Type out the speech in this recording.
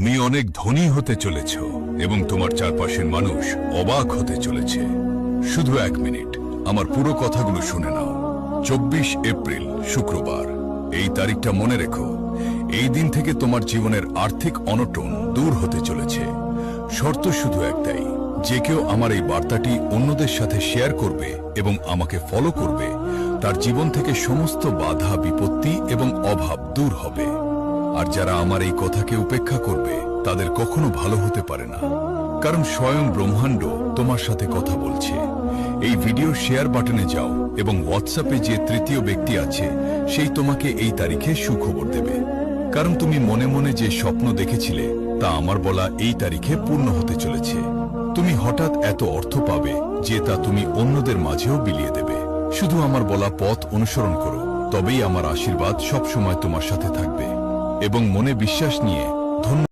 তুমি অনেক ধনী হতে চলেছ এবং তোমার চারপাশের মানুষ অবাক হতে চলেছে। শুধু 1 মিনিট আমার পুরো কথাগুলো শুনে নাও। 24 এপ্রিল শুক্রবার, এই তারিখটা মনে রেখো। এই দিন থেকে তোমার জীবনের আর্থিক অনটন দূর হতে চলেছে। শর্ত শুধু একটাই, যে কেউ আমার এই বার্তাটি অন্যদের সাথে শেয়ার করবে এবং আমাকে ফলো করবে, তার জীবন থেকে সমস্ত বাধা বিপত্তি এবং অভাব দূর হবে। আর যারা আমার এই কথাকে উপেক্ষা করবে তাদের কখনো ভালো হতে পারে না, কারণ স্বয়ং ব্রহ্মাণ্ড তোমার সাথে কথা বলছে। এই ভিডিও শেয়ার বাটনে যাও এবং হোয়াটসঅ্যাপে যে তৃতীয় ব্যক্তি আছে সেই তোমাকে এই তারিখে সুখবর দেবে, কারণ তুমি মনে মনে যে স্বপ্ন দেখেছিলে তা আমার বলা এই তারিখে পূর্ণ হতে চলেছে। তুমি হঠাৎ এত অর্থ পাবে যে তা তুমি অন্যদের মাঝেও বিলিয়ে দেবে। শুধু আমার বলা পথ অনুসরণ করো, তবেই আমার আশীর্বাদ সবসময় তোমার সাথে থাকবে। এবং মনে বিশ্বাস নিয়ে ধন্যবাদ।